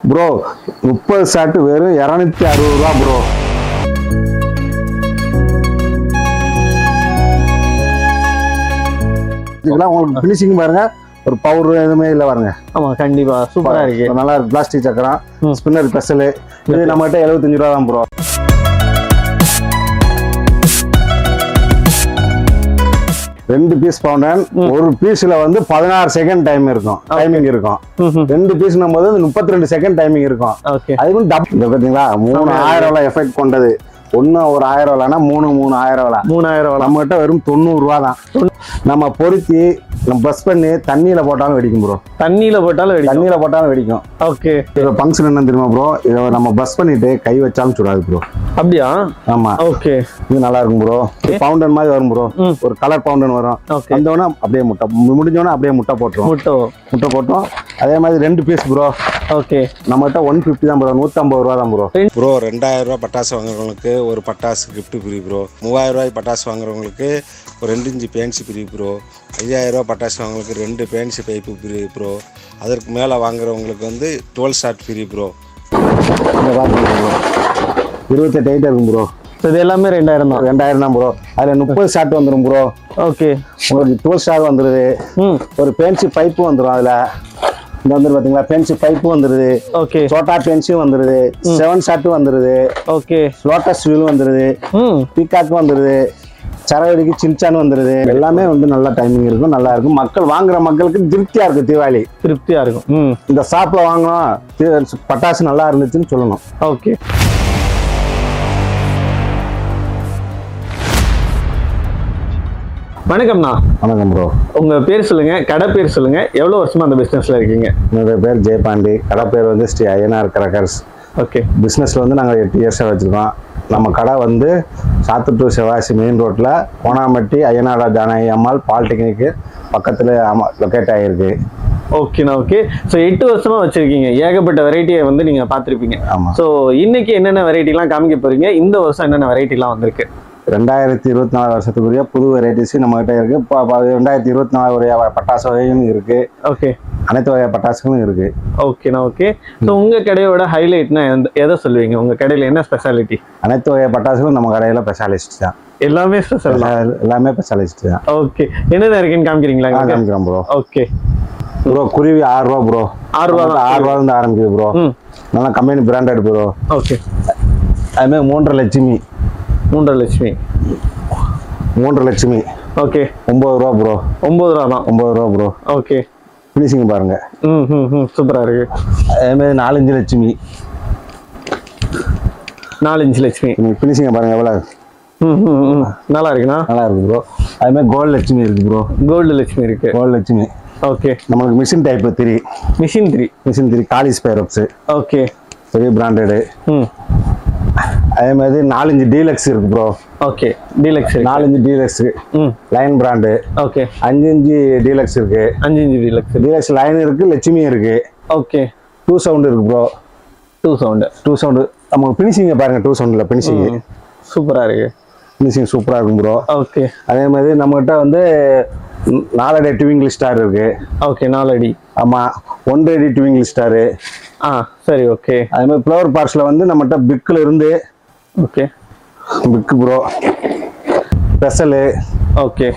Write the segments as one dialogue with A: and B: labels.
A: Bro 30 shot வெறும் 260 ரூபா bro. இதெல்லாம் உங்களுக்கு ஃபினிஷிங் பாருங்க, ஒரு பவர் எதுவுமே இல்லை பாருங்க.
B: ஆமா கண்டிப்பா சூப்பரா இருக்கு,
A: நல்லா இருக்கு. பிளாஸ்டிக் சக்கரம், ஸ்பின்னர் ஸ்பெஷல். இது நம்மகிட்ட 75 ரூபா தான் ப்ரோ. ரெண்டு பீஸ் பவுண்டன், ஒரு பீஸ்ல வந்து 16 செகண்ட் டைமிங் இருக்கும். 2 பீஸ் போது 32 செகண்ட் டைமிங் இருக்கும். அதுவும் பாத்தீங்களா 3000 எஃபெக்ட் கொண்டது. ஒன்னு ஒரு 1000 ரூபாய்னா 3000 நம்ம கிட்ட வெறும் 90 ரூபா தான். நம்ம பொருத்தி நம்ம பஸ் பண்ணி தண்ணியில போட்டாலும் வெடிக்கும் ப்ரோ.
B: தண்ணியில போட்டாலும்
A: வெடிக்கும்.
B: ஓகே.
A: இதுல ஃபங்க்ஷன் என்ன தெரியுமா ப்ரோ, இதை நம்ம பஸ் பண்ணிட்டு கை வச்சாலும் சுடாது ப்ரோ.
B: அப்படியா?
A: ஆமா.
B: ஓகே.
A: இது நல்லா இருக்கும் ப்ரோ. பவுண்டன் மாதிரி வரும் ப்ரோ, ஒரு கலர் பவுண்டன் வரும். வந்தோடனே அப்படியே முட்டை முடிஞ்சோடனே அப்படியே முட்டை போட்டோம். அதே மாதிரி 2 பீஸ் ப்ரோ. ஓகே. நம்மகிட்ட 150 தான் ப்ரோ, 150 ரூபா தான் ப்ரோ.
C: 2000 ரூபாய் பட்டாசு வாங்குறவங்களுக்கு ஒரு பட்டாசு கிஃப்ட் ஃப்ரீ ப்ரோ. 3000 ரூபாய் பட்டாசு வாங்குறவங்களுக்கு ஒரு 2 இன்ச்சு பேன்சி ஃப்ரீ ப்ரோ. 5000 ரூபாய் பட்டாசு வாங்குறவங்களுக்கு 2 பேன்சி பைப்பு ஃப்ரீ ப்ரோ. அதற்கு மேலே வாங்குறவங்களுக்கு வந்து 12 ஷாட் ஃப்ரீ ப்ரோ.
A: 28 ஐட்டம் இருக்கும் ப்ரோ.
B: இது எல்லாமே 2000
A: தான் ப்ரோ. அதில் 30 ஷாட் வந்துடும் ப்ரோ. ஓகே. உங்களுக்கு 12 ஷாட் வந்துடுது. ஒரு பேன்சி பைப்பு வந்துடும். அதில் இந்த வந்து பார்த்தீங்களா பேன்சி பைப்பு வந்துடுது. ஓகே. சோட்டா பென்சில் வந்துடுது. 7 ஷாட் வந்துடுது. ஓகே. லோட்டஸ் வீல் வந்துடுது. பீகாக் வந்துடுது. சரவடிக்கு சின்சான் வந்துடுது. எல்லாமே வந்து நல்ல டைமிங் இருக்கும், நல்லா இருக்கும். மக்கள் வாங்குற மக்களுக்கு திருப்தியா இருக்கும். தீபாவளி
B: திருப்தியா இருக்கும்.
A: இந்த ஷாப்ல வாங்கணும், பட்டாசு நல்லா இருந்துச்சுன்னு சொல்லணும்.
B: ஓகே. வணக்கம்ண்ணா.
A: வணக்கம் ப்ரோ.
B: உங்க பேர் சொல்லுங்க, கடை பேர் சொல்லுங்க, எவ்வளவு வருஷமா அந்த பிசினஸ்ல இருக்கீங்க?
A: என்னோட பேர் ஜெயபாண்டி, கடை பேர் வந்து ஸ்ரீ ஐயனார் கிராக்கர்ஸ். ஓகே. பிஸ்னஸ்ல வந்து நாங்கள் 8 இயர்ஸாக வச்சுருக்கோம். நம்ம கடை வந்து சாத்தூர் டு சிவாசி மெயின் ரோட்டில் கோணாம்பட்டி ஐயனாரா ஜானகி அம்மாள் பாலிடெக்னிக்கு பக்கத்தில் லொக்கேட் ஆகிருக்கு.
B: ஓகேண்ணா. ஓகே. ஸோ 8 வருஷமா வச்சிருக்கீங்க, ஏகப்பட்ட வெரைட்டியை வந்து நீங்க பார்த்துருப்பீங்க.
A: ஆமாம்.
B: ஸோ இன்னைக்கு என்னென்ன வெரைட்டிலாம் காமிக்க போறீங்க? இந்த வருஷம் என்னென்ன வெரைட்டிலாம் வந்திருக்கு?
A: 2024 வருஷத்துக்குரிய புது வெரைட்டிஸ் நம்மகிட்ட இருக்கு. இப்போ 2024 உடைய பட்டாசு வகையும் இருக்கு. ஓகே. அனைத்து வகை பட்டாசுகளும் இருக்கு.
B: ஓகேண்ணா. ஓகே. ஸோ உங்க கடையோட ஹைலைட்னா எதை சொல்லுவீங்க? உங்க கடையில் என்ன ஸ்பெஷாலிட்டி?
A: அனைத்து வகை பட்டாசுகளும் நம்ம கடையில் ஸ்பெஷாலிஸ்ட் தான்.
B: எல்லாமே ஸ்பெஷல்,
A: எல்லாமே ஸ்பெஷாலிஸ்ட் தான்.
B: ஓகே. என்னென்ன இருக்குன்னு காமிக்கிறீங்களா?
A: காமிக்கிறோம் ப்ரோ.
B: Okay
A: bro. குருவி 6 ரூபா ப்ரோ. 6 ரூபா இருந்து ஆரம்பிக்குது ப்ரோ. நல்லா கம்பெனி பிராண்டட் ப்ரோ. ஓகே. அதுமாதிரி 3.5 லட்சுமி. 3 லட்சுமி. ஓகே. 9 ரூபா ப்ரோ. 9 ரூபா தான். 9 ரூபா ப்ரோ. ஓகே. ஃபினிஷிங் பாருங்க.
B: சூப்பரா இருக்கு.
A: அதே மாதிரி 4 லட்சுமி.
B: 4 லட்சுமி.
A: ஃபினிஷிங் பாருங்க எவ்வளவு
B: நல்லா இருக்குண்ணா.
A: நல்லா இருக்கு ப்ரோ. அதே மாதிரி கோல்டு லட்சுமி இருக்கு ப்ரோ. கோல்டு லட்சுமி. ஓகே. நம்மளுக்கு மிஷின் டைப் 3. மிஷின் 3 காலி ஸ்பைரோப்ஸ். ஓகே. பெரிய பிராண்டடு. அதே மாதிரி 4 இன்ச் டீலக்ஸ் இருக்கு bro. Okay. Deluxe 4 inch deluxe line brand. Okay. 5 inch deluxe இருக்கு. 5 இன்ச் டீலக்ஸ் லைன் இருக்கு, லட்சுமி இருக்கு. ஓகே. 2 சவுண்ட் இருக்கு ப்ரோ. 2 சவுண்ட். நம்ம ஃபினிஷிங் பாருங்க. 2 சவுண்ட்ல ஃபினிஷிங்
B: சூப்பரா இருக்கு.
A: ஃபினிஷிங் சூப்பரா இருக்கும் ப்ரோ. ஓகே. அதே மாதிரி நம்மகிட்ட வந்து 4 அடி ட்விங்கிள் ஸ்டார் இருக்கு. ஓகே. 4 அடி. ஆமா. 1 அடி ட்விங்கிள் ஸ்டார். சரி. ஓகே. அதே மாதிரி ஃப்ளவர் பார்ட்ஸ்ல வந்து நம்மகிட்ட பிக்ல இருந்து. Okay. Big bro. Special. Okay.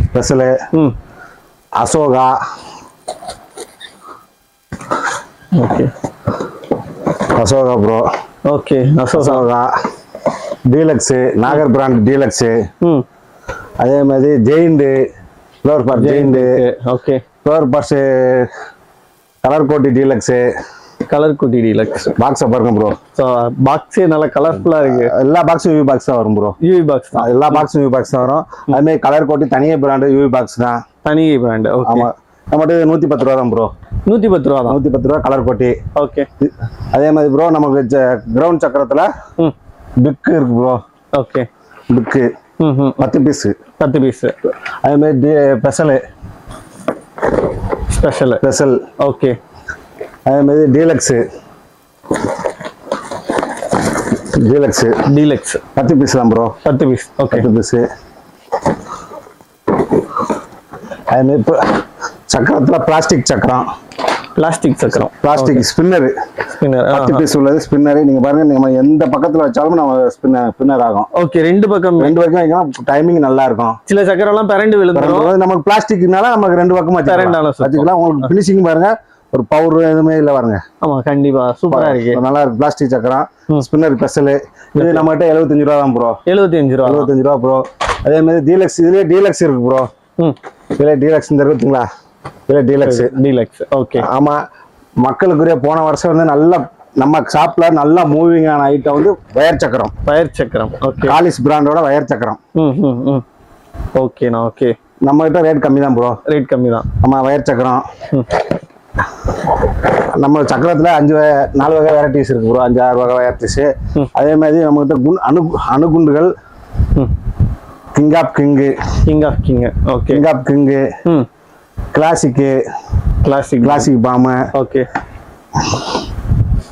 A: Special. Ashoka. Okay. Ashoka bro. Okay. Ashoka deluxe, Nagar brand deluxe. அதே மாதிரி giant flower pot giant. Okay. Flower pots colour கோட்டி டீலக்ஸ். பாக்ஸ் பாருங்க ப்ரோ. சோ
B: பாக்ஸே நல்ல கலர்ஃபுல்லா இருக்கு.
A: எல்லா பாக்ஸும் யூவி பாக்ஸ் தான் வரும் ப்ரோ. யூவி பாக்ஸ் தான். எல்லா பாக்ஸும் யூவி பாக்ஸ் தான் வரும். அதே மாதிரி கலர் கோட்டி தனியே பிராண்ட் யூவி பாக்ஸ் தான். தனியே பிராண்ட். ஓகே. ஆமா. நம்மகிட்ட 110 ரூபா தான் ப்ரோ. 110 ரூபா தான். 110 ரூபா கலர் கோட்டி. ஓகே. அதே மாதிரி ப்ரோ நமக்கு கிரவுண்ட் சக்கரத்துல பிக் இருக்கு ப்ரோ. ஓகே. Big 10 piece. அதே மாதிரி ஸ்பெஷல். ஓகே. அதே மாதிரி டீலக்ஸ் 10 பீஸ் தான் ப்ரோ. 10 பீஸ். ஓகே. 10 பீஸ். அதே மாதிரி சக்கரத்துல பிளாஸ்டிக் சக்கரம்
B: பிளாஸ்டிக் சக்கரம்.
A: Plastic spinner.
B: ஸ்பின்னர்
A: 10 பீஸ் உள்ளது ஸ்பின்னர். நீங்க பாருங்க, நம்ம எந்த பக்கத்துல வச்சாலும் நம்ம ஸ்பின்னர் ஆகும்.
B: ஓகே, ரெண்டு பக்கம்
A: வைக்கலாம். டைமிங் நல்லா இருக்கும்.
B: சில சக்கரம் எல்லாம் பிறண்டு விழுந்துரும்.
A: நமக்கு பிளாஸ்டிக்னால நமக்கு ரெண்டு பக்கமா வச்சுக்கலாம். உங்களுக்கு ஃபினிஷிங் பாருங்க, ஒரு பவர் எதுவுமே இல்ல பாருங்க.
B: ஆமா கண்டிப்பா சூப்பரா இருக்கு,
A: நல்லா இருக்கு. பிளாஸ்டிக் சக்கரம் ஸ்பின்னர் ஸ்பெஷல். இது நம்ம கிட்ட 75 ரூபா தான் ப்ரோ. 75 ரூபா ப்ரோ. அதே மாதிரி டீலக்ஸ், இதுலயே டீலக்ஸ் இருக்கு ப்ரோ. இதுல டீலக்ஸ் இந்த இருக்குங்களா, இதுல டீலக்ஸ். ஓகே. ஆமா, மக்களுக்குரிய போன வருஷம் வந்து நல்ல நம்ம ஷாப்ல நல்லா மூவிங் ஆன ஐட்டம் வந்து வயர் சக்கரம். ஓகே, காலிஸ் பிராண்டோட வயர் சக்கரம்.
B: ஓகேண்ணா. ஓகே,
A: நம்ம கிட்ட ரேட் கம்மி தான் ப்ரோ.
B: ரேட் கம்மி தான்.
A: ஆமா, வயர் சக்கரம். நம்ம சக்கரத்துல 4 வகை வெரைட்டிஸ் இருக்கு ப்ரோ. 5-6 வகை வெரைட்டிஸ். அதே மாதிரி நம்ம கிட்ட அணுகுண்டுகள் king of king. Okay, king of king, classic bomb.
B: Okay,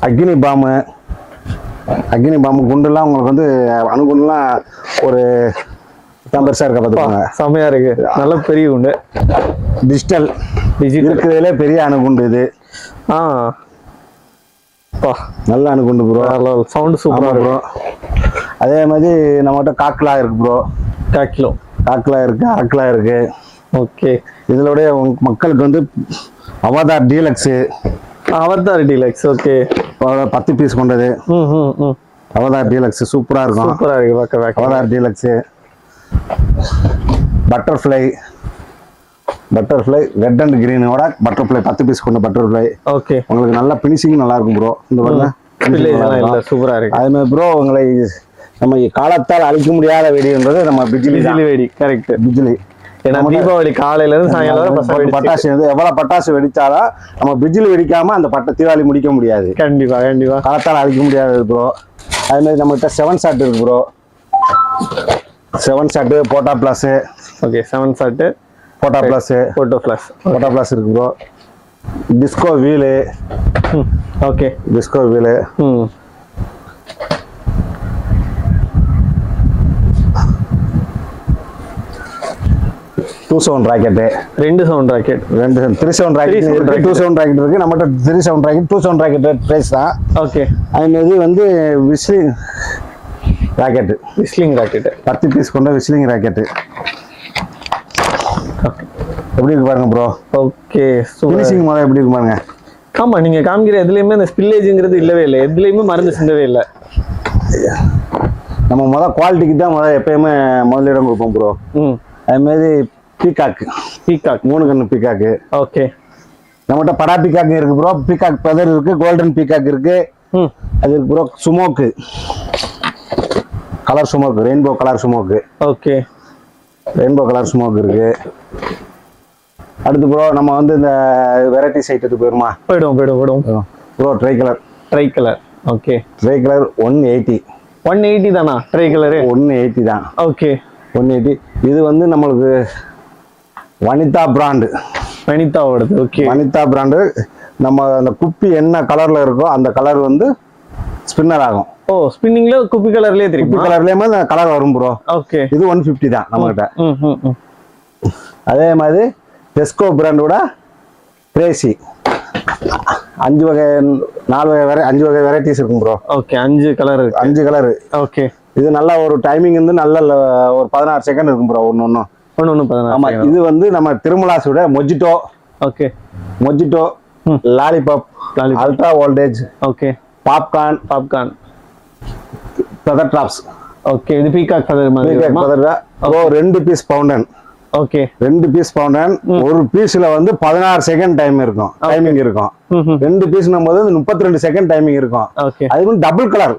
A: Agni பாம்பு குண்டுலாம் உங்களுக்கு வந்து அணுகுண்டுலாம் ஒரு பெருசா இருக்க பார்த்துக்கோங்க.
B: செமையா இருக்கு, நல்ல பெரிய குண்டு.
A: டிஜிட்டல் இருக்கிறதுல பெரிய அணுகுண்டு இது. நல்ல அணுகுண்டு ப்ரோ.
B: சவுண்ட் சூப்பரா ப்ரோ.
A: அதே மாதிரி நம்மகிட்ட காக்லா இருக்கு ப்ரோ. காக்லா இருக்கு, அரக்லா இருக்கு.
B: ஓகே,
A: இதோட மக்களுக்கு வந்து அவதார் டீலக்ஸ். ஓகே, 10 பீஸ் கொண்டது. அவதார் டீலக்ஸ் சூப்பரா இருக்கும். Avatar deluxe. Butterfly red and கிரீனோட பட்டர்ஃப்ளை 10 பீஸ் கொண்ட பட்டர்ஃப்ளை.
B: ஓகே,
A: உங்களுக்கு நல்ல ஃபினிஷிங் நல்லா இருக்கும் ப்ரோ. இந்த பாருங்க,
B: சூப்பரா இருக்கு.
A: அதே மாதிரி ப்ரோ, உங்களை நம்ம காலத்தால் அழிக்க முடியாத வெடின்றது நம்ம பிஜிலி வெடி. கரெக்ட், பிஜிலி.
B: ஏன்னா தீபாவளி காலையில இருந்து சாயங்காலம்
A: பட்டாசு எவ்வளவு பட்டாசு வெடிச்சாலும் நம்ம பிஜிலி வெடிக்காம அந்த தீபாவளி முடிக்க முடியாது.
B: கண்டிப்பா
A: காலத்தால் அழிக்க முடியாது ப்ரோ. அதே மாதிரி நம்மகிட்ட 7 ஷாட் இருக்கு ப்ரோ. 7 ஷாட் போட்டா பிளஸ்.
B: ஓகே, 7 ஷாட்
A: போட்டா பிளஸ் இருக்கு bro. Disco wheel.
B: Okay,
A: disco wheel. 2 sound rocket.
B: 2 sound rocket.
A: 3 sound rocket இருக்கு. 2 சவுண்ட் ராக்கெட் இருக்கு. நம்மகிட்ட 3 sound rocket. 2 sound rocket price தான்.
B: ஓகே,
A: அது வந்து விஸ்லிங் ராக்கெட். 10 பீஸ் கொண்ட விஸ்லிங் ராக்கெட். எப்படி இருக்கு பாருங்க ப்ரோ.
B: ஓகே,
A: ஃபினிஷிங் மாதிரி எப்படி இருக்கு பாருங்க.
B: ஆமா, நீங்க காமிக்கிற எதுலயுமே அந்த ஸ்பில்லேஜ்ங்கிறது இல்லவே இல்லை. எதுலயுமே மருந்து சிந்தவே இல்லை.
A: நம்ம குவாலிட்டிக்கு தான் எப்பயுமே முதலிடம் கொடுப்போம் ப்ரோ. அதே மாதிரி பீகாக் 3 கண்ணு பீகாக்கு.
B: ஓகே,
A: நம்மகிட்ட படா பீகாக் இருக்கு ப்ரோ. பீகாக் பெதர் இருக்கு. கோல்டன் பீகாக் இருக்கு. அது இருக்கு bro. Smoke colour smoke, rainbow colour smoke.
B: Okay,
A: rainbow colour smoke இருக்கு. அடுத்து ப்ரோ, நம்ம வந்து இந்த வெரைட்டிஸ் ஐட்டத்துக்கு போயிடும் bro. Tricolour. Okay, tricolour 180
B: தானா? ட்ரை கலர்
A: 180 தான்.
B: ஓகே,
A: 180. இது வந்து நம்மளுக்கு Vanitha brand.
B: Okay,
A: Vanitha brand. நம்ம அந்த குப்பி என்ன கலர்ல இருக்கோ அந்த கலர் வந்து ஸ்பின்னர் ஆகும்.
B: ஸ்பின்னிங்ல குப்பி கலர்லயே தெரியும்.
A: குப்பி கலர்லயே கலர் வரும் ப்ரோ.
B: ஓகே,
A: இது 150 தான் நம்ம கிட்ட. அதே மாதிரி டெஸ்கோ பிராண்டோட கிரேசி 5 வகை வெரைட்டிஸ் இருக்கும் ப்ரோ.
B: ஓகே, 5 கலர் இருக்கு.
A: 5 கலர்.
B: ஓகே,
A: இது நல்ல ஒரு டைமிங் வந்து நல்ல ஒரு 16 செகண்ட் இருக்கும் ப்ரோ. ஒன்னு
B: 16.
A: ஆமா, இது வந்து நம்ம திருமலாஸோட mojito.
B: Okay,
A: mojito, lollipop, ultra voltage.
B: Okay, popcorn,
A: feather drops.
B: Okay, இது பீகாக் ஃபெதர் மாதிரி.
A: Bro 2 piece fountain.
B: Okay,
A: 2 piece fountain. ஒரு பீஸ்ல வந்து 16 செகண்ட் டைமிங் இருக்கும். 2 பீஸ்னும் போது 32 செகண்ட் டைமிங் இருக்கும். அது வந்து டபுள் கலர்.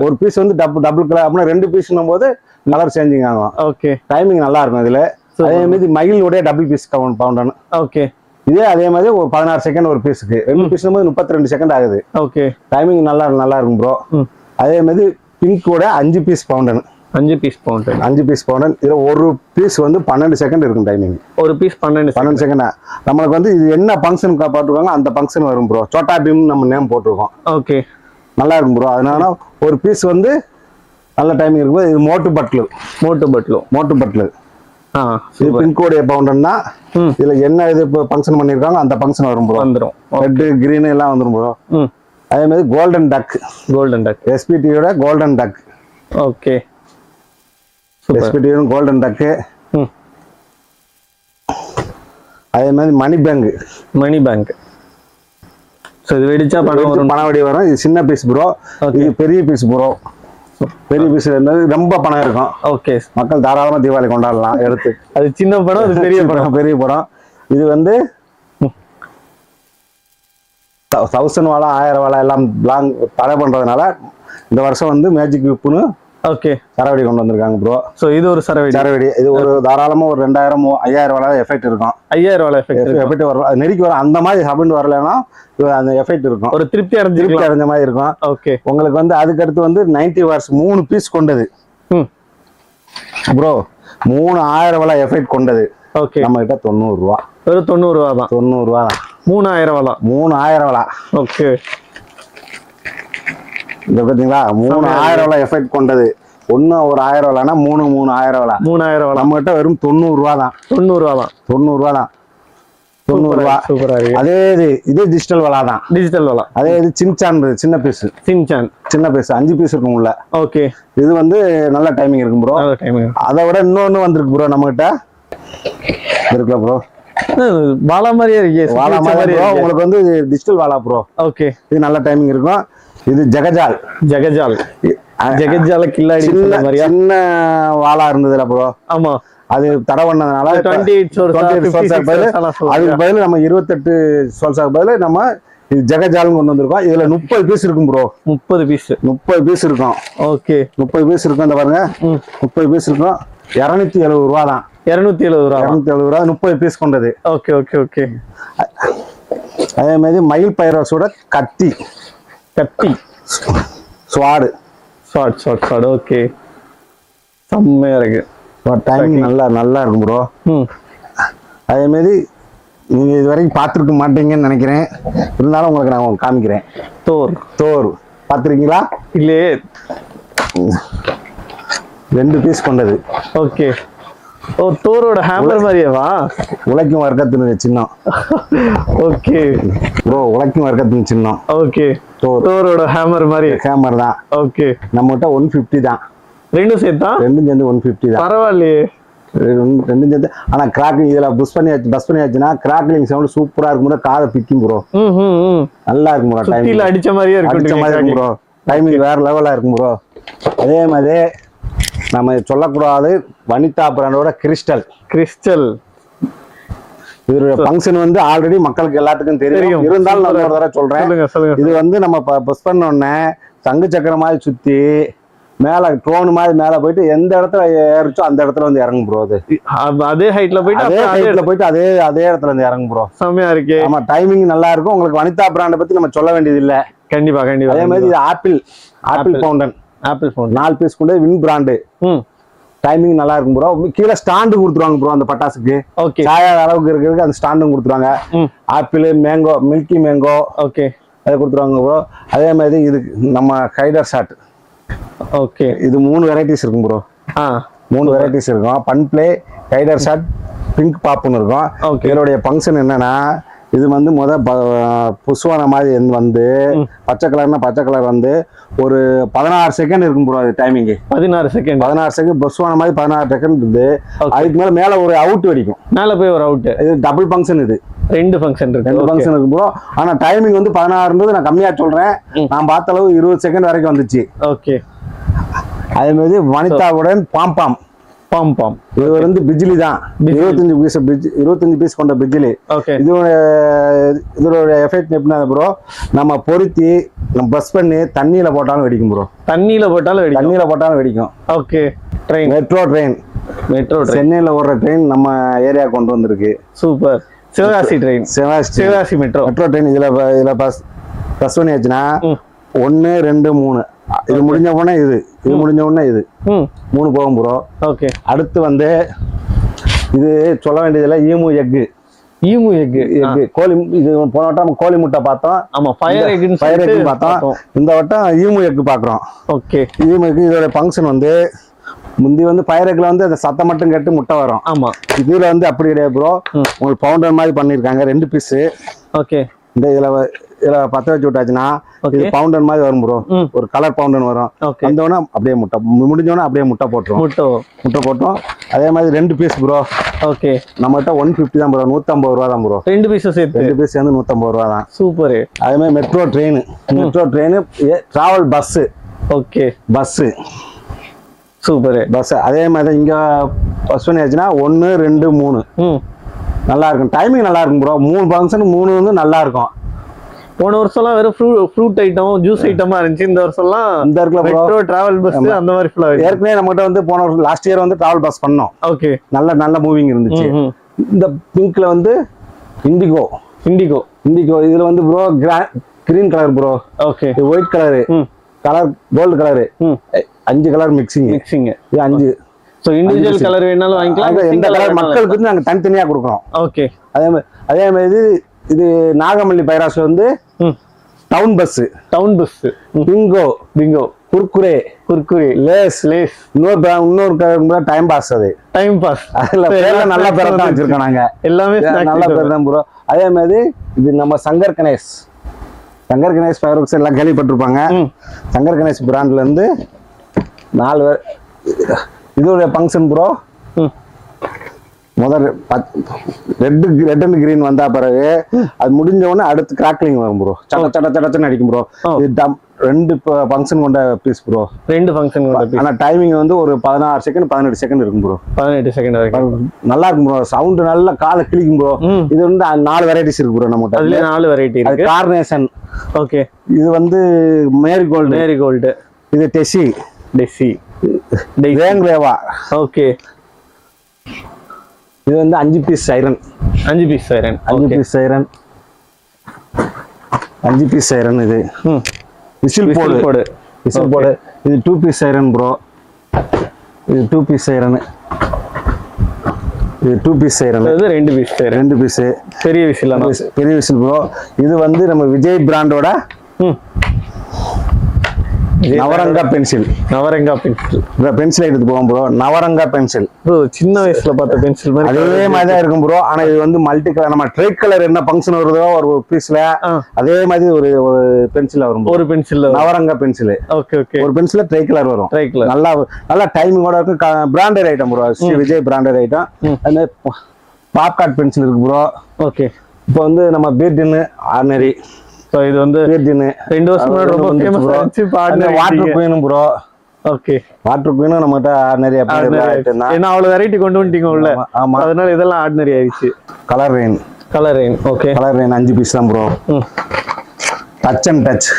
A: ஒரு பீஸ் வந்து டபுள் கலர் அப்படின்னா 2 பீஸ்னும் போது கலர் சேஞ்சிங் ஆகும்.
B: ஓகே,
A: டைமிங் நல்லா இருக்கும் இதுல. அதே மாதிரி மகிழோட டபுள் பீஸ் பவுண்டன்.
B: ஓகே,
A: இதே அதே மாதிரி ஒரு 16 செகண்ட் ஒரு பீஸுக்கு. 2 பீஸ்னும் போது 32 செகண்ட் ஆகுது.
B: ஓகே,
A: டைமிங் நல்லா இருக்கும் ப்ரோ. அதே மாதிரி பிங்கோட 5 பீஸ் பவுண்டன்.
B: 5 piece fountain. இதுல ஒரு பீஸ் வந்து 12 செகண்ட் இருக்கும் டைமிங். ஒரு பீஸ் 12
A: செகண்ட். நம்மளுக்கு வந்து இது என்ன ஃபங்க்ஷன் போட்டுருக்காங்க அந்த ஃபங்க்ஷன் வரும் ப்ரோ. சோட்டா பீம் நம்ம நேம் போட்டிருக்கோம்.
B: ஓகே,
A: நல்லா இருக்கும் ப்ரோ. அதனால ஒரு பீஸ் வந்து நல்ல டைமிங் இருக்கும். இது மோட்டு பட்லு.
B: இது பின்கோடு பவுண்டர்னா இதுல என்ன இது ஃபங்க்ஷன் பண்ணிருக்காங்க அந்த ஃபங்க்ஷன் வரும் ப்ரோ.
A: வந்துரும்.
B: ரெட் கிரீன் எல்லாம் வந்துரும் ப்ரோ. அதே மாதிரி கோல்டன் டக். எஸ்பிடியோட கோல்டன் டக்.
A: ஓகே.
B: எஸ்பிடியோட கோல்டன் டக். அதே மாதிரி மணி பேங்க்.
A: சோ இது வெடிச்சா
B: பணம் வெடி வரும். இது சின்ன பீஸ் ப்ரோ. இது பெரிய பீஸ் ப்ரோ. பெரிய பீஸ் ரொம்ப பணம் இருக்கும்.
A: ஓகே.
B: மக்கள் தாராளமா தீபாவளி கொண்டாடலாம் எடுத்து.
A: அது சின்ன படம், அது பெரிய படம்.
B: பெரிய படம். இது வந்து 1000 வாலா 1000 வாலா எல்லாம் லாங் தடை பண்றதுனால இந்த வருஷம் வந்து மேஜிக் விப்புன்னு
A: ஓகே
B: சரவெடி கொண்டு வந்திருக்காங்க ப்ரோ.
A: சோ இது ஒரு சரவெடி.
B: இது ஒரு தாராளமா ஒரு 2000 5000 வாலா எஃபெக்ட் இருக்கும்.
A: 5000 வாலா எஃபெக்ட்
B: வரும். அது நெருக்கி வரும். அந்த மாதிரி சபண்ட் வரலன்னா அந்த எஃபெக்ட் இருக்கும்.
A: ஒரு திருப்தி அடைஞ்ச
B: மாதிரி இருக்கும்.
A: ஓகே.
B: உங்களுக்கு வந்து அதுக்கு அடுத்து வந்து 90 வாட்ஸ் 3 பீஸ் கொண்டது ப்ரோ. 3000 வாலா எஃபெக்ட் கொண்டது.
A: ஓகே.
B: நம்ம கிட்ட 90 ரூபா.
A: வெறும் 90 ரூபா தான்.
B: 90 ரூபா தான்.
A: 3000 வாலா. ஓகே.
B: இந்த பாத்தீங்களா 3000 வாலா எஃபெக்ட் கொண்டது. ஒன்னு ஒரு 1000 வாலானா 3000 வாலா. நம்ம கிட்ட வெறும் 90 ரூபா தான். 90 ரூபா தான். 90 ரூபா. சூப்பரா இருக்கு. அதே இது டிஜிட்டல் வாலா தான். அதே இது சின்ன பீஸ். சின்ன பீஸ் 5 பீஸ் இருக்கும் உள்ள. ஓகே. இது வந்து நல்ல டைமிங் இருக்கும் ப்ரோ. அதை விட இன்னொன்னு வந்திருக்கு ப்ரோ நம்ம கிட்ட. இருக்குல ப்ரோ.
A: வாலா மாதிரியே இருக்கு.
B: வாலா மாதிரி உங்களுக்கு வந்து டிஜிட்டல் வாலா ப்ரோ. ஓகே. இது நல்ல டைமிங் இருக்கும். இது ஜெகஜால்
A: கில்லாடி
B: சின்ன வாலா இருந்ததுல ப்ரோ. ஆமா. அது தடை பண்ணதுனால 28 அதுக்கு பதில் நம்ம 28 சோல்சாக்கு பதில் நம்ம இது ஜெகஜால் கொண்டு வந்திருக்கோம். இதுல 30 பீஸ் இருக்கும் ப்ரோ. 30 பீஸ் இருக்கும். ஓகே. 30 பீஸ் இருக்கும். இந்த பாருங்க 30 பீஸ் இருக்கும். 270 ரூபா தான். 270 ரூபா 30 பீஸ் கொண்டது. ஓகே. அதே மாதிரி மயில் பைரோஸோட கத்தி ஸ்வாடு. ஓகே. செம்மையா இருக்கு. டைமிங் நல்லா இருக்கும் ப்ரோ. அதே மாதிரி நீங்க இது வரைக்கும் பார்த்துருக்க மாட்டீங்கன்னு நினைக்கிறேன். இருந்தாலும் உங்களுக்கு நான் காமிக்கிறேன். தோர் பார்த்துருக்கீங்களா? இல்லையே. 2 பீஸ் கொண்டது. ஓகே. தோரோட ஹேமர் மாதிரியேவா? உழைக்கும் வர்க்கத்தின் சின்னம். Okay bro. உழைக்கும் வர்க்கத்தின் சின்னம். ஓகே. தோரோட ஹேமர் தான். ஓகே. நம்ம கிட்ட 150 தான். ரெண்டும் சேர்ந்து 150 தான். பரவாயில்லையே. ரெண்டும் சேர்ந்து. ஆனா கிராக்கிங் இதுல பஸ் பண்ணியாச்சுன்னா கிராக்லிங் சவுண்ட் சூப்பரா இருக்கும். காதை பிக்கும் ப்ரோ. நல்லா இருக்கும் ப்ரோ. டைமிங் அடிச்ச மாதிரியே இருக்கும் ப்ரோ. டைமிங் வேற லெவலா இருக்கும் ப்ரோ. அதே மாதிரி நம்ம சொல்லக்கூடாது வனிதா பிராண்டோட கிறிஸ்டல் இதோட ஃபங்க்ஷன் வந்து ஆல்ரெடி மக்களுக்கு எல்லாத்துக்கும் தெரியும். இருந்தாலும் நான் ஒரு தடவை சொல்றேன். இது வந்து நம்ம பஸ் பண்ண உடனே சங்கு சக்கரம் மாதிரி சுத்தி மேல ட்ரோன் மாதிரி மேல போயிட்டு எந்த இடத்துல ஏறிச்சோ அந்த இடத்துல வந்து இறங்கும் ப்ரோ. அது அதே ஹைட்ல போயிட்டு அதே இடத்துல வந்து இறங்கும் ப்ரோ. செம்மையா இருக்கு. ஆமா. டைமிங் நல்லா இருக்கும். உங்களுக்கு வனிதா பிராண்டை பத்தி நம்ம சொல்ல வேண்டியது இல்ல. கண்டிப்பா. அதே மாதிரி இது ஆப்பிள் ஃபவுண்டன் 4 பீஸ் கொண்டு வின் பிராண்டு. டைமிங் நல்லா இருக்கும் ப்ரோ. கீழே ஸ்டாண்டு கொடுத்துருவாங்க ப்ரோ அந்த பட்டாசுக்கு. ஓகே. சாயாத அளவுக்கு இருக்கிறதுக்கு அந்த ஸ்டாண்டும் கொடுத்துருவாங்க. Apple mango milky mango. Okay. அதை கொடுத்துருவாங்க ப்ரோ. அதே மாதிரி இது நம்ம ஹைடர் ஷாட். ஓகே. இது 3 வெரைட்டிஸ் இருக்கும் ப்ரோ. 3 வெரைட்டிஸ் இருக்கும். பன் பிளே, ஹைடர் ஷாட், பிங்க் பாப்புன்னு இருக்கும். இதோடைய ஃபங்க்ஷன் என்னன்னா இது வந்து புஷ்வான மாதிரி வந்து பச்சை கலர் வந்து ஒரு 16 செகண்ட் இருக்கும் ப்ரோ. அது டைமிங் 16 செகண்ட் புஷ்வான மாதிரி 16 செகண்ட் இருந்து அதுக்கு மேல ஒரு அவுட் வெடிக்கும். மேல போய் ஒரு அவுட். இது டபுள் ஃபங்க்ஷன். இது 2 ஃபங்க்ஷன் இருக்கு ப்ரோ. ஆனா டைமிங் வந்து 16 இருந்தது. நான் கம்மியா சொல்றேன். நான் பார்த்த அளவு 20 செகண்ட் வரைக்கும் வந்துச்சு. ஓகே. அதே மாதிரி வனிதாவுடன் பாம் இது வந்து பிஜிலி தான். 25 பீஸ் கொண்ட பிஜிலி. இதோட எஃபெக்ட் எப்படின்னா ப்ரோ நம்ம பொருத்தி நம்ம பஸ் பண்ணி தண்ணியில போட்டாலும் வெடிக்கும் ப்ரோ. தண்ணியில போட்டாலும் வெடிக்கும். ஓகே. மெட்ரோ ட்ரெயின் சென்னையில ஓடுற ட்ரெயின் நம்ம ஏரியா கொண்டு வந்திருக்கு. சூப்பர். Sivakasi metro train. இதுல பஸ் பண்ணியாச்சுன்னா 1 2 3 இது முடிஞ்ச உடனே இது முடிஞ்ச உடனே இது 3 போகும் ப்ரோ. ஓகே. அடுத்து வந்து இது சொல்ல வேண்டியதில்லை. ஈமு எக்கு கோழி. இது போன வட்டம் நம்ம கோழி முட்டை பார்த்தோம். ஆமா. ஃபயர் எக் பார்த்தோம். இந்த வட்டம் ஈமு எக்கு பாக்குறோம். ஓகே. ஈமு எக்கு இதோட ஃபங்க்ஷன் வந்து
A: முந்தி வந்து பயிரக்கில் வந்து அந்த சத்தம் மட்டும் கேட்டு முட்டை வரும்.
B: ஆமா.
A: இதுல வந்து அப்படி கிடையாது ப்ரோ. உங்களுக்கு பவுண்டர் மாதிரி பண்ணிருக்காங்க 2 பீஸ்.
B: ஓகே.
A: இந்த இதுல பத்த வச்சு விட்டாச்சுன்னா இது பவுண்டர் மாதிரி வரும் ப்ரோ. ஒரு கலர் பவுண்டர் வரும். வந்தோடனே அப்படியே முட்டை முடிஞ்சோடனே அப்படியே முட்டை போட்டுரும். முட்டை போட்டோம். அதே மாதிரி 2 பீஸ் ப்ரோ. ஓகே. நம்மகிட்ட 150 தான் ப்ரோ. 150 ரூபா தான் ப்ரோ. 2 பீஸ் சேர்த்து 2 பீஸ் சேர்ந்து 150 ரூபா தான். சூப்பர். அதே மாதிரி metro train travel bus. Okay. Bus super. Bus அதே மாதிரி இங்க பஸ் பண்ணியாச்சுன்னா 1 2 3 நல்லா இருக்கும். டைமிங் நல்லா இருக்கும் ப்ரோ. 3 ஃபங்க்ஷன் 3 வந்து நல்லா இருக்கும். போன வருஷம்லாம் வெறும் ஃப்ரூட் ஐட்டம் ஜூஸ் ஐட்டமா இருந்துச்சு. இந்த வருஷம்லாம் இந்த இருக்குல மெட்ரோ டிராவல் பஸ் அந்த மாதிரி ஃபுல்லா ஏற்கனவே நம்மகிட்ட வந்து போன வருஷம் லாஸ்ட் இயர் வந்து டிராவல் பஸ் பண்ணோம். ஓகே. நல்ல மூவிங் இருந்துச்சு. இந்த பிங்க்ல வந்து இண்டிகோ இதுல வந்து bro green colour bro. Okay. இது white colour gold colour 5 colour mixing இது 5. சோ இண்டிவிஜுவல் கலர் வேணாலும் வாங்கிக்கலாம். எந்த கலர் மக்களுக்கு வந்து நாங்க தனித்தனியா கொடுக்குறோம். ஓகே. அதே மாதிரி இது நாகமல்லி பைராஸ்ல வந்து town bus bingo Kurkure Lay's இன்னொரு டைம் பாஸ். அது அதுல பேர்ல நல்ல பேர் தான் வச்சிருக்கோம் நாங்க. எல்லாமே நல்ல பேர் தான் ப்ரோ. அதே மாதிரி இது நம்ம சங்கர் கணேஷ் ஃபயர்வொர்க்ஸ் எல்லாம் கேள்விப்பட்டிருப்பாங்க. சங்கர் கணேஷ் பிராண்ட்ல இருந்து 4 இதோட ஃபங்க்ஷன் ப்ரோ. முதல் ரெட் அண்ட் கிரீன் வந்தா பிறகு அது முடிஞ்ச உடனே அடுத்து கிராக்லிங் வரும் ப்ரோ. சட்டச்சன்னு அடிக்கும் ப்ரோ. இது 2 ஃபங்க்ஷன் கொண்ட பீஸ் ப்ரோ. 2 ஃபங்க்ஷன் கொண்ட பீஸ். ஆனா டைமிங் வந்து ஒரு 16 செகண்ட் 18 செகண்ட் இருக்கும் ப்ரோ. 18 செகண்ட் வரைக்கும் நல்லா இருக்கும் ப்ரோ. சவுண்ட் நல்லா காலை கிளிக்கும் ப்ரோ. இது வந்து 4 வெரைட்டிஸ் இருக்கு ப்ரோ நம்மகிட்ட. அதுல 4 வெரைட்டி இருக்கு. கார்னேஷன். ஓகே. இது வந்து மேரிகோல்டு. இது டெசி ரேங்வேவா. ஓகே. இது வந்து 5 பீஸ் சைரன். 5 பீஸ் சைரன் இது விசில் போடு. இது 2 பீஸ் சைரன் ப்ரோ. இது 2 பீஸ் சைரன். இது 2 பீஸ் சைரன். இது 2 பீஸ் பெரிய விசில் ப்ரோ. இது வந்து நம்ம விஜய் பிராண்டோட நவரங்கா பென்சில் எடுத்து போவோம் ப்ரோ. நவரங்கா பென்சில் ப்ரோ சின்ன வயசுல பார்த்த பென்சில் மாதிரி அதே மாதிரி தான் இருக்கும் ப்ரோ. ஆனா இது வந்து மல்டி கலர். நம்ம ட்ரை கலர் என்ன ஃபங்க்ஷன் வருதோ ஒரு பீஸ்ல அதே மாதிரி ஒரு பென்சில் வரும். ஒரு பென்சில் நவரங்கா பென்சில். ஓகே. ஒரு பென்சில் ட்ரை கலர் வரும். நல்லா டைமிங்கோட இருக்கும். Branded item bro. Vijay branded item. அந்த பாப்கார்ட் பென்சில் இருக்கு ப்ரோ. ஓகே. இப்போ வந்து நம்ம பீர்டின் ஆர்டினரி. இது வந்து 2 வருஷம் முன்னாடி ரொம்ப ஃபேமஸ் ஆச்சு. Water queen bro. Okay. Water queen நம்மகிட்ட ஆர்டினரி ஐட்டம் தான். ஏன்னா அவ்வளவு வெரைட்டி கொண்டு வந்துட்டீங்க உள்ள. ஆமா. அதனால இதெல்லாம் ஆர்டினரி ஆயிடுச்சு. Colour rain. Okay. Colour rain 5 piece தான் ப்ரோ. Touch and touch.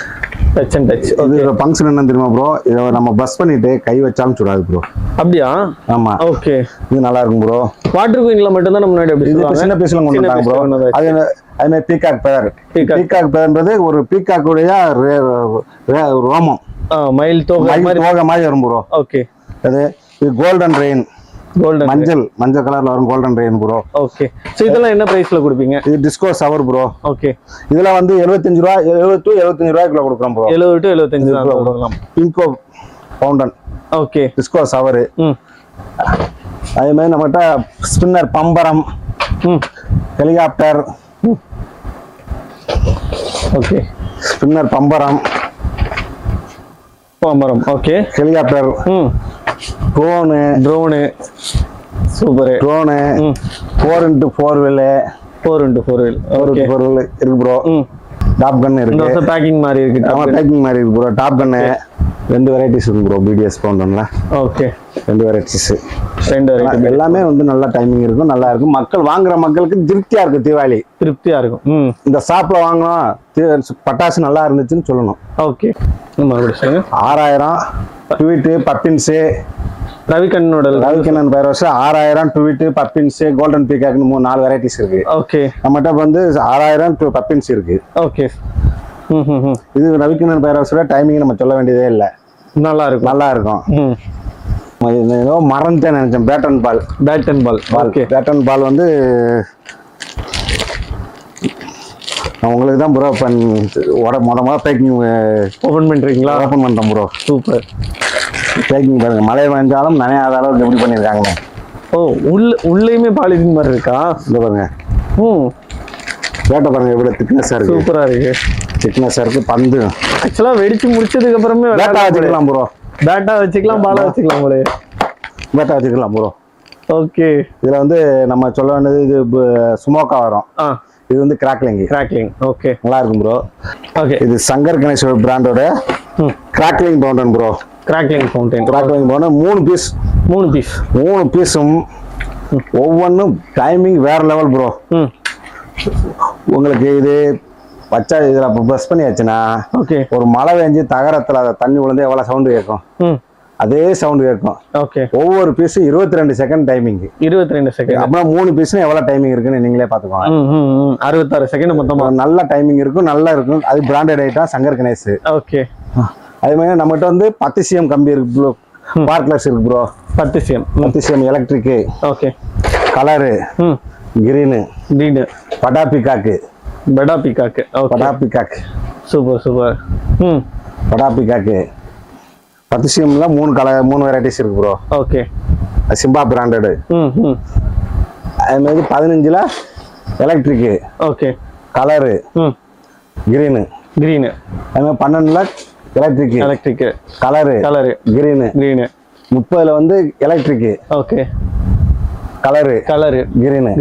A: இது ஃபங்க்ஷன் என்ன தெரியுமா ப்ரோ? இதை நம்ம பஸ் பண்ணிட்டு கை வச்சாலும் சுடாது ப்ரோ. அப்படியா? ஆமா. ஓகே. இது நல்லா இருக்கும் ப்ரோ. வாட்டர் குயின்ல மட்டும் தான் நம்ம முன்னாடி அப்படி சொல்லுவாங்க. சின்ன பீஸ்ல கொண்டு வந்தாங்க ப்ரோ. அதே மாதிரி பீகாக் பேர்ன்றது ஒரு பீகாக்குடைய ரோமம். மயில் தோகை மாதிரி வரும் ப்ரோ. ஓகே. இது கோல்டன் ரெயின். மஞ்சள் கலர்ல வரும் golden rain bro. Okay. So இதெல்லாம் என்ன பிரைஸ்ல கொடுப்பீங்க? இது டிஸ்கோ சவர் ப்ரோ. ஓகே. இதெல்லாம் வந்து 75 ரூபாய் 70 to 75 ரூபாய்க்குள்ள கொடுக்குறோம் ப்ரோ. 70 to 75 ரூபாய் கொடுக்கலாம். Bingo fountain. ஓகே. டிஸ்கோ சவர். அதே மாதிரி நம்மகிட்ட ஸ்பின்னர் பம்பரம். ஹெலிகாப்டர். ஓகே. ஸ்பின்னர் பம்பரம். Okay. Helicopter. Drone super. Drone 4x4 wheel. 4x4 wheel இருக்கு ப்ரோ. டாப் கன் இருக்கு. பேக்கிங் மாதிரி இருக்கு ப்ரோ. டாப் கன் 2 வெரைட்டிஸ் இருக்கு ப்ரோ. பிடிஎஸ் ஃபவுண்டன்ல. ஓகே. 2 வெரைட்டிஸ். எல்லாமே வந்து நல்ல டைமிங் இருக்கும். நல்லா இருக்கும். மக்கள் வாங்குற மக்களுக்கு திருப்தியா இருக்கும். இந்த ஷாப்ல வாங்கணும் பட்டாசு நல்லா இருந்துச்சுன்னு சொல்லணும். Okay. 6000 tweet puffins. Ravikannan pyros 6000 tweet puffins golden பீகாக்னு 4 வெரைட்டிஸ் இருக்கு. ஓகே. நம்மகிட்ட வந்து 6000 பப்பின்ஸ் இருக்கு. ஓகே. இது ரவிக்கண்ணன் பைரோஸோட டைமிங் நம்ம சொல்ல வேண்டியதே இல்லை. நல்லா இருக்கும். ஏதோ மறந்துட்டேன் நினைச்சேன். பேட்டன் பால் வந்து உங்களுக்கு தான் ப்ரோ மொத பேக்கிங் ஓபன் பண்றீங்களா? ஓபன் பண்றோம் ப்ரோ. சூப்பர். பேக்கிங் பாருங்க, மழை பெஞ்சாலும் நனையாத அளவுக்கு எப்படி பண்ணியிருக்காங்க.
B: ஓ உள்ளேயுமே பாலிதீன் மாதிரி இருக்கா?
A: இந்த பாருங்க, வேட்டை பாருங்க எவ்வளவு திக்னஸா இருக்கு.
B: சூப்பரா இருக்கு,
A: திக்னஸா இருக்கு. பந்து
B: ஆக்சுவலா வெடிச்சு முடிச்சதுக்கு அப்புறமே
A: பேட்டா வச்சுக்கலாம் ப்ரோ.
B: பேட்டா வச்சுக்கலாம், பாலா வச்சுக்கலாம் போல.
A: பேட்டா வச்சுக்கலாம் ப்ரோ.
B: ஓகே.
A: இதுல வந்து நம்ம சொல்ல வேண்டியது, இது ஸ்மோக்கா வரும். இது வந்து கிராக்லிங். ஓகே, நல்லா இருக்கும் ப்ரோ. ஓகே, இது சங்கர் கணேஷ் பிராண்டோட crackling fountain bro. Crackling fountain 3 பீஸும் ஒவ்வொன்றும் டைமிங் வேற லெவல் ப்ரோ. உங்களுக்கு இது வச்சா இதுல ப்ரெஸ் பண்ணியாச்சுன்னா ஒரு மழை பெஞ்சு தகரத்துல அதை தண்ணி விழுந்து எவ்வளவு சவுண்டு கேட்கும், அதே சவுண்ட் கேட்கும். ஓகே, ஒவ்வொரு பீஸும் 22 செகண்ட் டைமிங். 22 செகண்ட் அப்படின்னா 3 பீஸ்னா எவ்வளவு டைமிங் இருக்குன்னு நீங்களே பாத்துக்கோங்க.
B: 66 செகண்ட் மொத்தமா
A: நல்ல டைமிங் இருக்கும், நல்லா இருக்கும். அது branded item Shankar Ganesh. Okay, அதே மாதிரி நம்மகிட்ட வந்து 10 cm கம்பி இருக்கு ப்ரோ. பார்க்லெஸ் இருக்கு bro. 10 cm electric. Okay, colour green. படா பிகாக்கு. சூப்பர். படா பிகாக்கு 10 cmல 3 வெரைட்டிஸ் இருக்கு ப்ரோ. Okay, Simba branded. அதே மாதிரி 15ல எலக்ட்ரிக். Okay, colour green. அதே மாதிரி 12ல எலக்ட்ரிக் கலரு கிரீனு. 30ல வந்து எலக்ட்ரிக். Okay, colour green.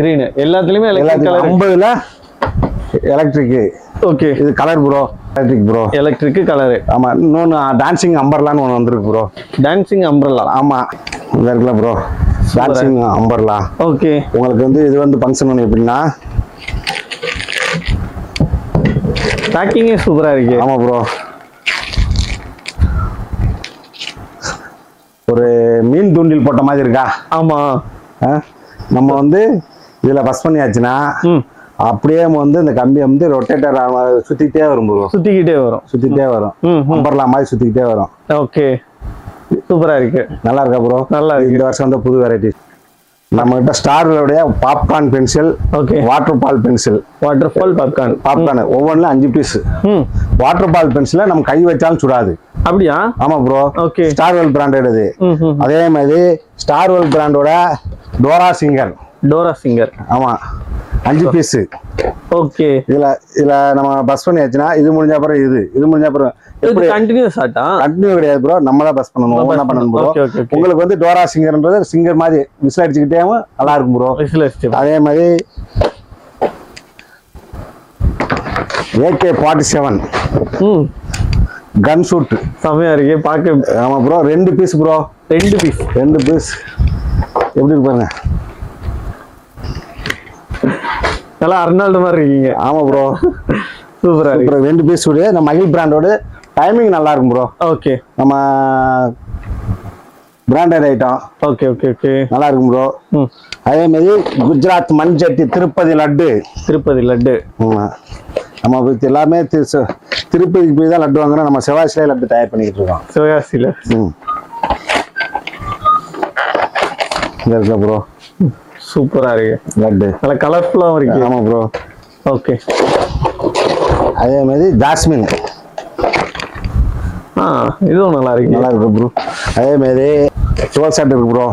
A: எல்லாத்துலயுமே 50ல எலக்ட்ரிக். ஓகே, இது கலர் ப்ரோ. Electric colour. ஆமா, இன்னொன்னு டான்சிங் அம்பர்லான்னு ஒன்று வந்திருக்கு ப்ரோ. Dancing umbrella. ஆமா, இந்த இருக்குல்ல ப்ரோ, டான்சிங் அம்பர்லா. ஓகே, உங்களுக்கு வந்து இது வந்து ஃபங்க்ஷன் ஒன்று எப்படின்னா, பேக்கிங்கே சூப்பரா இருக்கு. ஆமா ப்ரோ, ஒரு மீன் தூண்டில் போட்ட மாதிரி இருக்கா? ஆமா. நம்ம வந்து இதுல பஸ் பண்ணியாச்சுன்னா அப்படியே வந்து இந்த கம்பி வந்து ரொட்டேட்டர் சுத்திக்கிட்டே வரும் ப்ரோ. சுத்திக்கிட்டே வரும். அம்பர்லா மாதிரி சுத்திக்கிட்டே வரும். ஓகே, சூப்பரா இருக்கு. நல்லா இருக்கா ப்ரோ? நல்லா இருக்கு. இந்த வருஷம் வந்து புது வெரைட்டி நம்ம கிட்ட ஸ்டாரோடைய popcorn pencil. Okay, waterfall pencil. Popcorn ஒவ்வொன்றுல 5 பீஸ். வாட்டர் ஃபால் பென்சில நம்ம கை வச்சாலும் சுடாது. அப்படியா? ஆமா ப்ரோ. ஓகே, ஸ்டார்வெல் பிராண்டட் இது. அதே மாதிரி ஸ்டார்வெல் பிராண்டோட டோரா சிங்கர். ஆமா, 5 பீஸ். ஓகே, இதுல நம்ம பஸ் பண்ணியாச்சுன்னா இது முடிஞ்ச அப்புறம் இது முடிஞ்ச அப்புறம் எப்படி கண்டினியூ கிடையாது ப்ரோ. நம்ம தான் பஸ் பண்ணணும், ஒவ்வொன்றா பண்ணணும் ப்ரோ. உங்களுக்கு வந்து டோரா சிங்கர்ன்றது சிங்கர் மாதிரி விசில் அடிச்சுக்கிட்டே நல்லா இருக்கும் ப்ரோ. அதே மாதிரி AK-47 கன் ஷூட் செமையா இருக்கு பாக்க. ஆமா ப்ரோ, 2 பீஸ் ப்ரோ. 2 பீஸ் எப்படி இருக்கு பாருங்க. நல்லா அர்னால்டு மாதிரி இருக்கீங்க. ஆமா ப்ரோ, சூப்பரா இருக்கு. 2 பீஸ் நம்ம மகிழ் பிராண்டோட டைமிங் நல்லா இருக்கும் ப்ரோ. ஓகே, நம்ம பிராண்டட் ஐட்டம். ஓகே, நல்லா இருக்கும் ப்ரோ. அதே மாதிரி குஜராத் மண் சட்டி திருப்பதி லட்டு. நம்ம எல்லாமே திருப்பதிக்கு போய் தான் லட்டு வாங்குறோம். நம்ம சிவாசிலே லட்டு தயார் பண்ணிட்டு இருக்கோம். சிவாசில இருக்கு ப்ரோ. சூப்பரா இருக்கு லட்டு, நல்ல கலர்ஃபுல்லாவும் இருக்கு. ஆமா ப்ரோ. ஓகே, அதே மாதிரி ஜாஸ்மின். இதுவும் நல்லா இருக்கு ப்ரோ. அதே மாதிரி 12 ஷாட் இருக்கு ப்ரோ.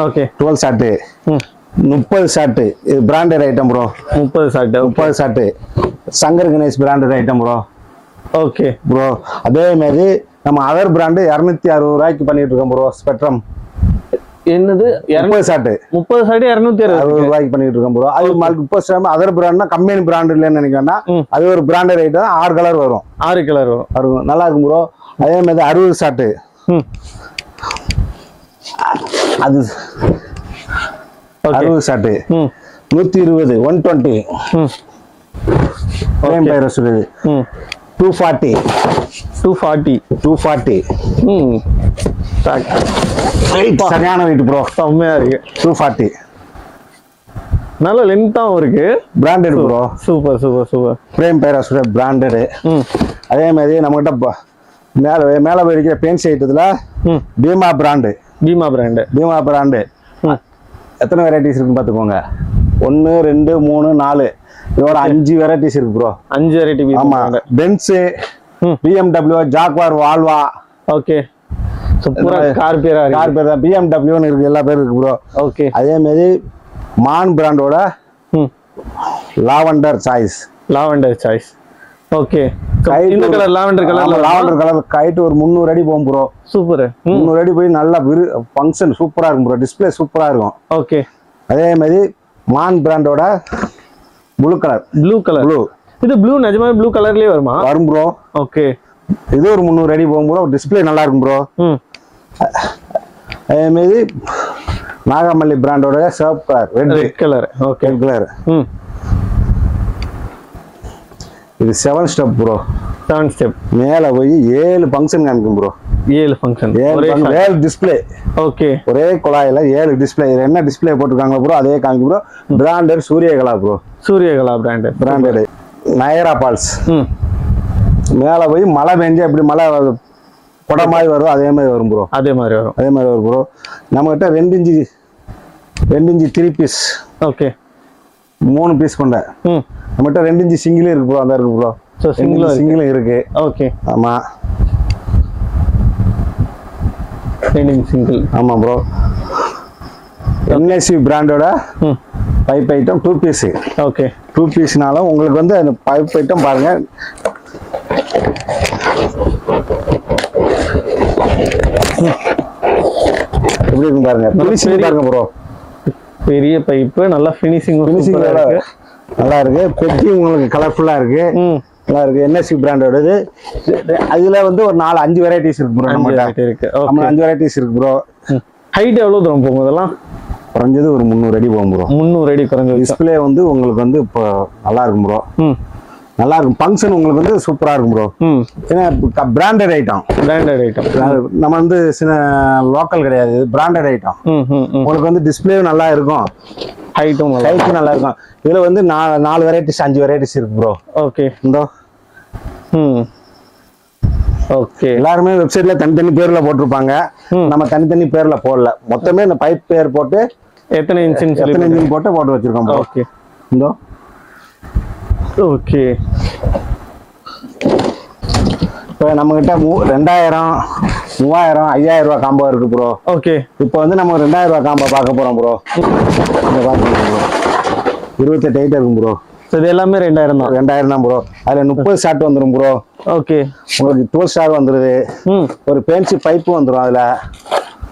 A: Okay, 12 shot 30 shot. இது branded item bro. 30 shot Shankar Ganesh branded item bro. Okay bro. அதே மாதிரி நம்ம அதர் பிராண்டு 260 ரூபாய்க்கு பண்ணிட்டு இருக்கோம் ப்ரோ. ஸ்பெக்ட்ரம். என்னது 30 ஷாட் 260 ரூபாய்க்கு பண்ணிட்டு இருக்கோம் ப்ரோ. அது 30 ஷாட் அதர் பிராண்ட்னா கம்பெனி பிராண்ட் இல்லைன்னு நினைக்கிறேன்னா அது ஒரு பிராண்டட் ஐட்டம். 6 கலர் வரும். நல்லா இருக்கும் ப்ரோ. அதே மாதிரி 60 ஷாட் அது 60 ஷாட் 120 120 240 சரியான வெயிட் ப்ரோ. செம்மையா இருக்கு. 240 நல்ல லென்த்தாவும் இருக்கு. Branded bro. சூப்பர். பிரேம் பேராசூட் பிராண்டட். அதே மாதிரி நம்ம கிட்ட மேல போயிருக்கிற பெயிண்ட்ஸ் ஐட்டத்துல பீமா பிராண்டு. எத்தனை வெரைட்டிஸ் இருக்குன்னு பாத்துக்கோங்க. 1 2 3 4 இதோட 5 வெரைட்டிஸ் இருக்கு ப்ரோ. 5 வெரைட்டி. ஆமா, பென்ஸ், BMW, ஜாக்வார், வால்வா. ஓகே,
B: பூரா கார் பேரா இருக்கு.
A: கார் பேர் தான் BMW இருக்கு, எல்லா பேரும் இருக்கு ப்ரோ.
B: ஓகே.
A: அதே மாதிரி மான் பிராண்டோட லாவெண்டர் சாய்ஸ்.
B: ஓகே. இந்த கலர் லாவெண்டர் கலர்
A: கைட் ஒரு 300 அடி போகும் ப்ரோ.
B: சூப்பர்.
A: 300 அடி போய் நல்லா ஃபங்க்ஷன் சூப்பரா இருக்கும் ப்ரோ. டிஸ்ப்ளே சூப்பரா இருக்கும்.
B: ஓகே.
A: அதே மாதிரி மான் பிராண்டோட ப்ளூ கலர்.
B: இது ப்ளூ நிஜமாவே ப்ளூ கலர்லயே வருமா?
A: வரும் ப்ரோ.
B: ஓகே.
A: இது ஒரு 300 அடி போகும் ப்ரோ. டிஸ்ப்ளே நல்லா இருக்கும் ப்ரோ. அதே மாதிரி நாகமல்லி பிராண்டோட சிவப்பு colour, red
B: colour. Okay.
A: Red colour. இது 7 ஸ்டெப் ப்ரோ.
B: 7 ஸ்டெப்.
A: மேல போய் 7 ஃபங்க்ஷன் காமிக்கும் ப்ரோ.
B: 7 ஃபங்க்ஷன்.
A: 7 டிஸ்ப்ளே.
B: ஓகே.
A: ஒரே குழாயில 7 டிஸ்ப்ளே. என்ன டிஸ்ப்ளே போட்டுருக்காங்க ப்ரோ அதே காமிக்கும் bro. Branded Suryakala bro.
B: Suryakala branded.
A: Niagara Falls. மேல போய் மழை பெஞ்சு எப்படி மழை கொடை மாதிரி வரும் அதே மாதிரி வரும் ப்ரோ. அதே மாதிரி வரும் ப்ரோ. நம்மகிட்ட 2 இன்ச்சு 3 பீஸ். ஓகே. 3 பீஸ் கொண்ட நம்மகிட்ட 2 இன்ச்சு சிங்கிள் இருக்கு ப்ரோ. அந்த இருக்கு ப்ரோ. சிங்கிள் இருக்கு. ஓகே. ஆமா.
B: 2 இன்ச் சிங்கிள்.
A: ஆமா ப்ரோ. NSC பிராண்டோட பைப் ஐட்டம் 2 பீஸ். ஓகே. 2 பீஸ்னால உங்களுக்கு வந்து அந்த பைப் ஐட்டம் பாருங்க. எப்படி இருக்கு பாருங்க. ஃபினிஷிங் பாருங்க ப்ரோ.
B: பெரிய பைப் நல்லா ஃபினிஷிங்
A: நல்லா இருக்கு. பெட்டி உங்களுக்கு கலர்ஃபுல்லா இருக்கு. நல்லா இருக்கு. NSC பிராண்டோடது. அதுல வந்து ஒரு 4-5 வெரைட்டிஸ் இருக்கு ப்ரோ. நம்மகிட்ட இருக்கு. ஓகே. 5 வெரைட்டிஸ் இருக்கு ப்ரோ.
B: ஹைட் எவ்வளவு தூரம் போகும் இதெல்லாம்?
A: குறைஞ்சது ஒரு 300 அடி போகும் ப்ரோ.
B: 300 அடி குறைஞ்சது.
A: டிஸ்ப்ளே வந்து உங்களுக்கு வந்து இப்போ நல்லா இருக்கும் ப்ரோ. நல்லா இருக்கும். ஃபங்க்ஷன் உங்களுக்கு வந்து சூப்பரா இருக்கும் ப்ரோ. ஏன்னா பிராண்டட் ஐட்டம். நம்ம வந்து சில லோக்கல் கிடையாது. Branded item. உங்களுக்கு வந்து டிஸ்ப்ளேவும் நல்லா இருக்கும். ஹைட்டும் நல்லா இருக்கும். இதுல வந்து 4 வெரைட்டிஸ் 5 வெரைட்டிஸ் இருக்கு ப்ரோ. ஓகே. இந்தோ ஓகே. எல்லாருமே வெப்சைட்ல தனித்தனி பேர்ல போட்டிருப்பாங்க. நம்ம தனித்தனி பேர்ல போடல. மொத்தமே இந்த பைப் பேர் போட்டு எத்தனை இன்ச் போட்டு வச்சிருக்கோம். ஓகே. இந்தோ ஓகே. இப்போ நம்மகிட்ட 2000, 3000, 5000 ரூபா காம்போ இருக்கு ப்ரோ. ஓகே. இப்போ வந்து நம்ம 2000 ரூபா காம்போ பார்க்க போறோம் ப்ரோ. 28 ஐட்டம் இருக்கும் ப்ரோ. இது எல்லாமே 2000 தான் ப்ரோ. அதுல 30 ஷாட் வந்துடும் ப்ரோ. ஓகே. உங்களுக்கு 12 ஸ்டார் வந்துருது. ஒரு பென்சி பைப்பு வந்துடும். அதுல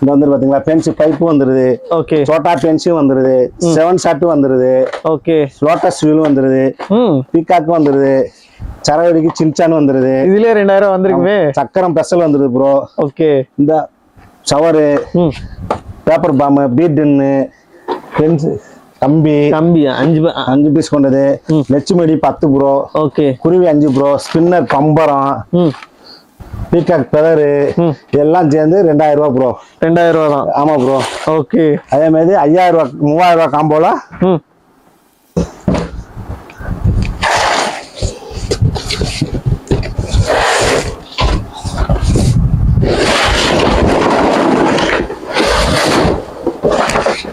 A: இந்த வந்து பாத்தீங்களா பென்சி பைப்பு வந்துருது. ஓகே. சோட்டா பென்சியும் வந்துருது. 7 ஷாட் வந்துருது. ஓகே. லோட்டஸ் வீல் வந்துருது. பீகாக் வந்துருது. சரவடிக்கு சின்சான் வந்துருது. இதுலயே 2000 வந்துருக்குமே. சக்கரம் பெசல் வந்துருது ப்ரோ. ஓகே. இந்த ஷவரு, பேப்பர் பாம், பீட்ன்னு, பென்சி கம்பி 5 பீஸ் கொண்டது. லட்சுமடி 10 ப்ரோ. ஓகே. குருவி 5 ப்ரோ. ஸ்பின்னர் பம்பரம், பீகாக் பெதரு எல்லாம் சேர்ந்து 2000 ரூபா ப்ரோ. 2000 ரூபா தான். ஆமா ப்ரோ. ஓகே. அதே மாதிரி 5000 ரூபா 3000 ரூபா காம்போல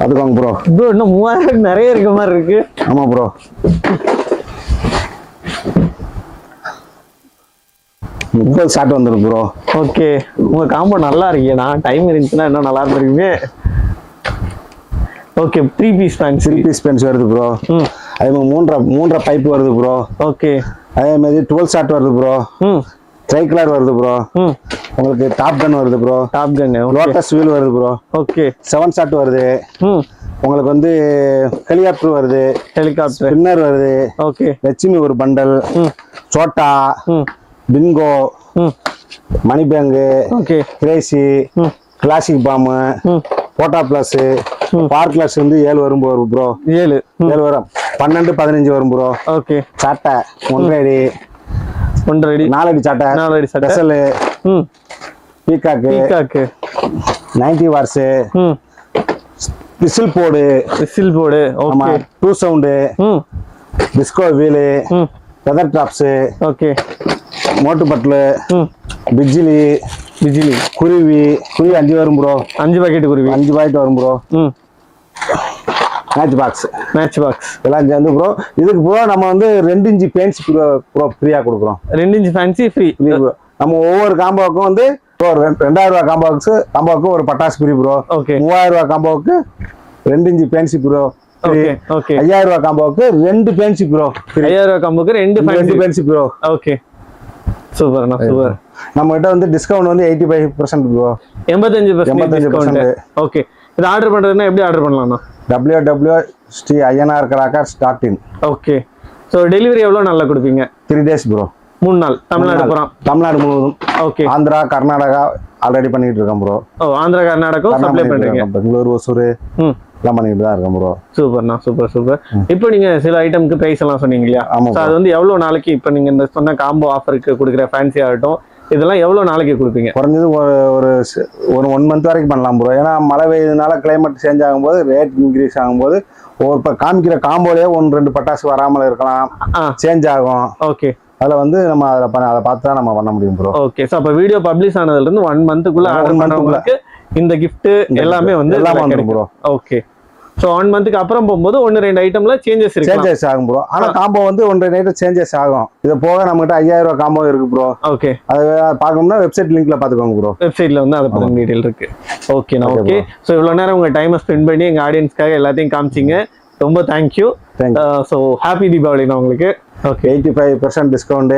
A: அதுக்காங்க ப்ரோ. ப்ரோ இன்னும் 3000 நிறைய இருக்க மாதிரி இருக்கு. ஆமா ப்ரோ. முப்பது ஷாட் வந்துடும் ப்ரோ. ஓகே. உங்க காம்போ நல்லா இருக்கீங்கண்ணா. டைம் இருந்துச்சுன்னா இன்னும் நல்லா இருந்திருக்குமே. ஓகே. 3 பீஸ் பேன்ஸ் வருது ப்ரோ. அதே மாதிரி மூன்றரை பைப் வருது ப்ரோ. ஓகே. அதே மாதிரி 12 ஷாட் வருது ப்ரோ. ட்ரைக்லர் வருது ப்ரோ. உங்களுக்கு டாப் கன் வருது ப்ரோ. லோட்டஸ் வீல் வருது ப்ரோ. ஓகே. 7 ஷாட் வருது. உங்களுக்கு வந்து ஹெலிகாப்டர் வருது. ஸ்பின்னர் வருது. ஓகே. லட்சுமி ஒரு பண்டல். சோட்டா, பிங்கோ, மணி பேங்கு, கிரேசி, கிளாசிக் பாம், போட்டா பிளஸ், பார்க் கிளாஸ் வந்து 7 வரும் ப்ரோ. 7 வரும். 12, 15 வரும் ப்ரோ. ஓகே. சாட்டை 1.5 அடி 4 அடி சாட்டை. 4 அடி special. Peacock 90 watts. Whistle board. ஆமா. 2 sound. Disco wheel, feather tops. Okay. Motu Patlu, பிஜிலி, குருவி 5 வரும் ப்ரோ. 5 பாக்கெட் குருவி 5 பாக்கெட் வரும் ப்ரோ. மேட்ச் பாக்ஸ் எல்லாம் சேர்ந்து ப்ரோ. இதுக்கு ப்ரோ நம்ம வந்து 2 இன்ச் பெயிண்ட்ஸ் ப்ரோ ஃப்ரீயா கொடுக்குறோம். 2 இன்ச் ஃபேன்சி ஃப்ரீ. நம்ம ஒவ்வொரு காம்போவுக்கும் வந்து ப்ரோ 2000 ரூபா காம்போவுக்கு ஒரு பட்டாசு ஃப்ரீ ப்ரோ.
B: ஓகே
A: 3000 ரூபா காம்போவுக்கு 2 inch fancy bro.
B: Okay okay
A: 5000 ரூபா காம்போவுக்கு 2 ஃபேன்சி ப்ரோ.
B: 5000 ரூபாய் காம்போக்கு 2
A: ஃபேன்சி ப்ரோ.
B: ஓகே சூப்பர்ண்ணா சூப்பர்.
A: நம்ம கிட்ட வந்து டிஸ்கவுண்ட் வந்து 85% ப்ரோ.
B: 85% டிஸ்கவுண்ட். ஓகே இது ஆர்டர் பண்றதுன்னா எப்படி ஆர்டர் பண்ணலாம்ண்ணா?
A: www.INRKrackers.in.
B: ஓகே ஸோ டெலிவரி எவ்வளோ நாளில் கொடுப்பீங்க?
A: 3 days ப்ரோ.
B: 3 நாள் தமிழ்நாடு அப்புறம்
A: தமிழ்நாடு முழுவதும்.
B: ஓகே
A: ஆந்திரா கர்நாடகா ஆல்ரெடி பண்ணிட்டு இருக்கோம் ப்ரோ.
B: ஓ ஆந்திரா கர்நாடகா சப்ளை பண்றீங்க.
A: பெங்களூர் ஒசூர் எல்லாம் பண்ணிட்டு தான் இருக்கோம் ப்ரோ.
B: சூப்பர்ண்ணா சூப்பர் சூப்பர். இப்போ நீங்க சில ஐட்டம்க்கு பிரைஸ் எல்லாம் சொன்னீங்க இல்லையா? அது வந்து எவ்வளவு நாளைக்கு இப்போ நீங்க இந்த சொன்ன காம்போ ஆஃபருக்கு கொடுக்குற ஃபேன்சி ஆகட்டும் இதெல்லாம் எவ்வளவு நாளைக்கு கொடுப்பீங்க?
A: குறைஞ்சது ஒரு 1 month வரைக்கும் பண்ணலாம் ப்ரோ. ஏன்னா மழை பெய்யுறதுனால கிளைமேட் சேஞ்ச் ஆகும்போது ரேட் இன்க்ரீஸ் ஆகும்போது இப்போ காமிக்கிற காம்போலேயே 1-2 பட்டாசு வராமல் இருக்கலாம், சேஞ்ச் ஆகும்.
B: ஓகே
A: அதில் வந்து நம்ம அதை பார்த்து தான் நம்ம பண்ண முடியும் ப்ரோ.
B: ஓகே ஸோ அப்போ வீடியோ பப்ளிஷ் ஆனதுலேருந்து 1 monthக்குள்ள ஆர்டர் பண்ணுறவங்களுக்கு இந்த கிஃப்ட் எல்லாமே வந்து
A: எல்லாம் வந்துடும் ப்ரோ.
B: ஓகே ஸோ 1 monthக்கு அப்புறம் போகும்போது 1-2 ஐட்டம்ல சேஞ்சஸ்
A: ஆகும் ப்ரோ. ஆனால் காம்போ வந்து 1-2 ஐட்டம் சேஞ்சஸ் ஆகும். இது போக நம்மகிட்ட 5000 ரூபா காம்போ இருக்கு ப்ரோ.
B: ஓகே
A: அது பார்க்கணும்னா வெப்சைட் லிங்க்ல பார்த்துக்கோங்க ப்ரோ.
B: வெப்சைட்ல வந்து அதை பற்றி டீடைல் இருக்கு. ஓகேண்ணா ஓகே. ஸோ இவ்வளோ நேரம் உங்க டைமை ஸ்பெண்ட் பண்ணி எங்கள் ஆடியன்ஸ்க்காக எல்லாத்தையும் காமிச்சிங்க. ரொம்ப தேங்க்யூ. ஸோ ஹாப்பி தீபாவளிண்ணா உங்களுக்கு. ஓகே
A: 85% டிஸ்கவுண்ட்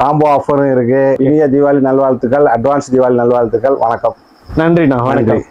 A: காம்போ ஆஃபரும் இருக்கு. இனிய தீபாவளி நல்வாழ்த்துக்கள், அட்வான்ஸ் தீபாவளி நல்வாழ்த்துக்கள். வணக்கம்.
B: நன்றிண்ணா. வணக்கம்.